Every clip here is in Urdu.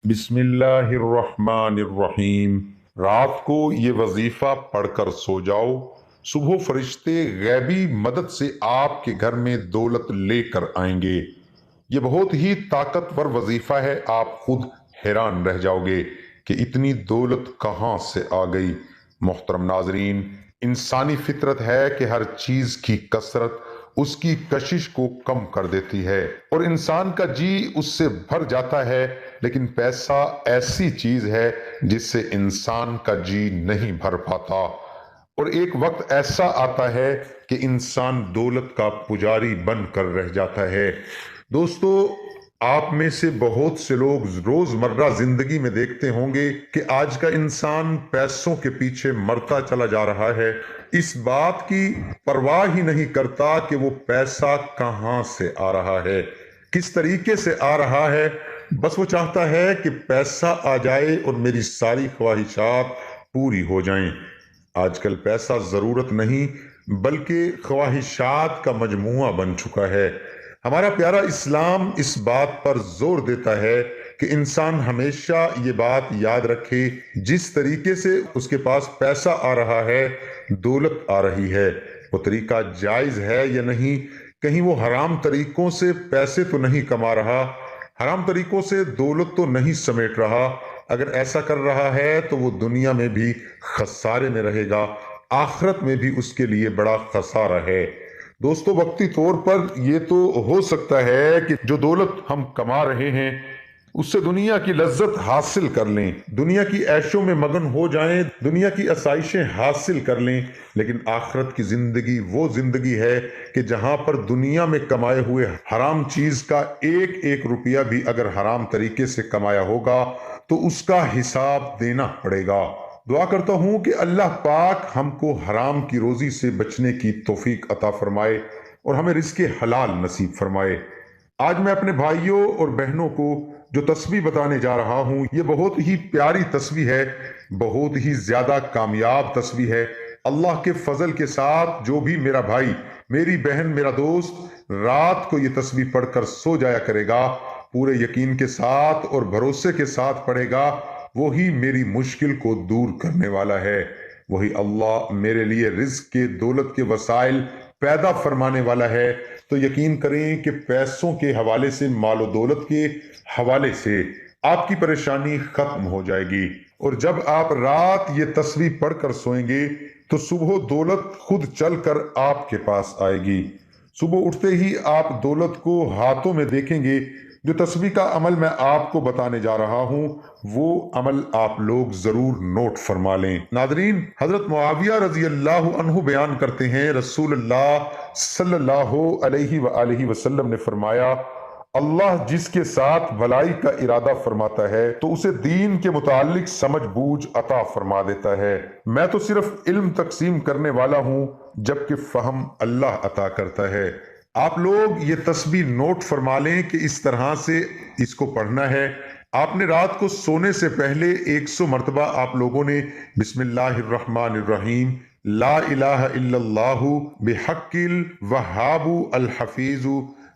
بسم اللہ الرحمن الرحیم۔ رات کو یہ وظیفہ پڑھ کر سو جاؤ، صبح فرشتے غیبی مدد سے آپ کے گھر میں دولت لے کر آئیں گے۔ یہ بہت ہی طاقتور وظیفہ ہے، آپ خود حیران رہ جاؤ گے کہ اتنی دولت کہاں سے آ گئی۔ محترم ناظرین، انسانی فطرت ہے کہ ہر چیز کی کثرت اس کی کشش کو کم کر دیتی ہے اور انسان کا جی اس سے بھر جاتا ہے، لیکن پیسہ ایسی چیز ہے جس سے انسان کا جی نہیں بھر پاتا، اور ایک وقت ایسا آتا ہے کہ انسان دولت کا پجاری بن کر رہ جاتا ہے۔ دوستو، آپ میں سے بہت سے لوگ روزمرہ زندگی میں دیکھتے ہوں گے کہ آج کا انسان پیسوں کے پیچھے مرتا چلا جا رہا ہے، اس بات کی پرواہ ہی نہیں کرتا کہ وہ پیسہ کہاں سے آ رہا ہے، کس طریقے سے آ رہا ہے۔ بس وہ چاہتا ہے کہ پیسہ آ جائے اور میری ساری خواہشات پوری ہو جائیں۔ آج کل پیسہ ضرورت نہیں بلکہ خواہشات کا مجموعہ بن چکا ہے۔ ہمارا پیارا اسلام اس بات پر زور دیتا ہے کہ انسان ہمیشہ یہ بات یاد رکھے، جس طریقے سے اس کے پاس پیسہ آ رہا ہے، دولت آ رہی ہے، وہ طریقہ جائز ہے یا نہیں، کہیں وہ حرام طریقوں سے پیسے تو نہیں کما رہا، حرام طریقوں سے دولت تو نہیں سمیٹ رہا۔ اگر ایسا کر رہا ہے تو وہ دنیا میں بھی خسارے میں رہے گا، آخرت میں بھی اس کے لیے بڑا خسارہ ہے۔ دوستو، وقتی طور پر یہ تو ہو سکتا ہے کہ جو دولت ہم کما رہے ہیں اس سے دنیا کی لذت حاصل کر لیں، دنیا کی عیشوں میں مگن ہو جائیں، دنیا کی آسائشیں حاصل کر لیں، لیکن آخرت کی زندگی وہ زندگی ہے کہ جہاں پر دنیا میں کمائے ہوئے حرام چیز کا ایک ایک روپیہ بھی اگر حرام طریقے سے کمایا ہوگا تو اس کا حساب دینا پڑے گا۔ دعا کرتا ہوں کہ اللہ پاک ہم کو حرام کی روزی سے بچنے کی توفیق عطا فرمائے اور ہمیں رزق حلال نصیب فرمائے۔ آج میں اپنے بھائیوں اور بہنوں کو جو تسبیح بتانے جا رہا ہوں، یہ بہت ہی پیاری تسبیح ہے، بہت ہی زیادہ کامیاب تسبیح ہے۔ اللہ کے فضل کے ساتھ جو بھی میرا بھائی، میری بہن، میرا دوست رات کو یہ تسبیح پڑھ کر سو جایا کرے گا، پورے یقین کے ساتھ اور بھروسے کے ساتھ پڑھے گا، وہی میری مشکل کو دور کرنے والا ہے، وہی اللہ میرے لیے رزق کے، دولت کے وسائل پیدا فرمانے والا ہے۔ تو یقین کریں کہ پیسوں کے حوالے سے، مال و دولت کے حوالے سے آپ کی پریشانی ختم ہو جائے گی، اور جب آپ رات یہ تسبیح پڑھ کر سوئیں گے تو صبح دولت خود چل کر آپ کے پاس آئے گی۔ صبح اٹھتے ہی آپ دولت کو ہاتھوں میں دیکھیں گے۔ جو تسبیح کا عمل میں آپ کو بتانے جا رہا ہوں وہ عمل آپ لوگ ضرور نوٹ فرما لیں۔ ناظرین، حضرت معاویہ رضی اللہ عنہ بیان کرتے ہیں، رسول اللہ صلی اللہ علیہ وآلہ وسلم نے فرمایا، اللہ جس کے ساتھ بھلائی کا ارادہ فرماتا ہے تو اسے دین کے متعلق سمجھ بوجھ عطا فرما دیتا ہے۔ میں تو صرف علم تقسیم کرنے والا ہوں، جبکہ فہم اللہ عطا کرتا ہے۔ آپ لوگ یہ تسبیح نوٹ فرما لیں کہ اس طرح سے اس کو پڑھنا ہے۔ آپ نے رات کو سونے سے پہلے 100 مرتبہ آپ لوگوں نے بسم اللہ الرحمن الرحیم، لا الہ الا اللہ بحق الوہاب الحفیظ،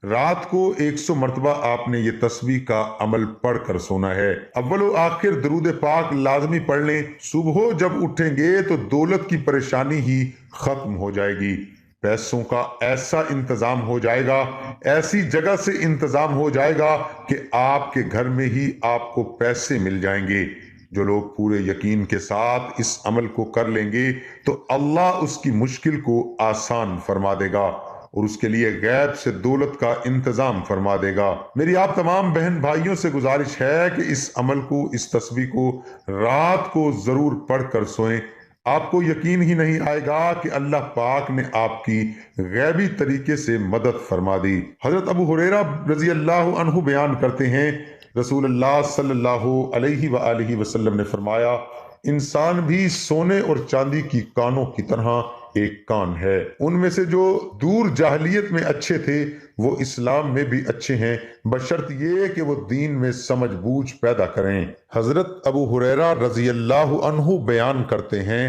رات کو 100 مرتبہ آپ نے یہ تسبیح کا عمل پڑھ کر سونا ہے۔ اول و آخر درود پاک لازمی پڑھ لیں۔ صبح جب اٹھیں گے تو دولت کی پریشانی ہی ختم ہو جائے گی، پیسوں کا ایسا انتظام ہو جائے گا، ایسی جگہ سے انتظام ہو جائے گا کہ آپ کے گھر میں ہی آپ کو پیسے مل جائیں گے۔ جو لوگ پورے یقین کے ساتھ اس عمل کو کر لیں گے تو اللہ اس کی مشکل کو آسان فرما دے گا اور اس کے لیے غیب سے دولت کا انتظام فرما دے گا۔ میری آپ تمام بہن بھائیوں سے گزارش ہے کہ اس عمل کو، اس تسبیح کو رات کو ضرور پڑھ کر سوئیں۔ آپ کو یقین ہی نہیں آئے گا کہ اللہ پاک نے آپ کی غیبی طریقے سے مدد فرما دی۔ حضرت ابو ہریرہ رضی اللہ عنہ بیان کرتے ہیں، رسول اللہ صلی اللہ علیہ وآلہ وسلم نے فرمایا، انسان بھی سونے اور چاندی کی کانوں کی طرح ایک کان ہے، ان میں سے جو دور جاہلیت میں اچھے تھے وہ اسلام میں بھی اچھے ہیں، بشرط یہ کہ وہ دین میں سمجھ بوجھ پیدا کریں۔ حضرت ابو ہریرہ رضی اللہ عنہ بیان کرتے ہیں،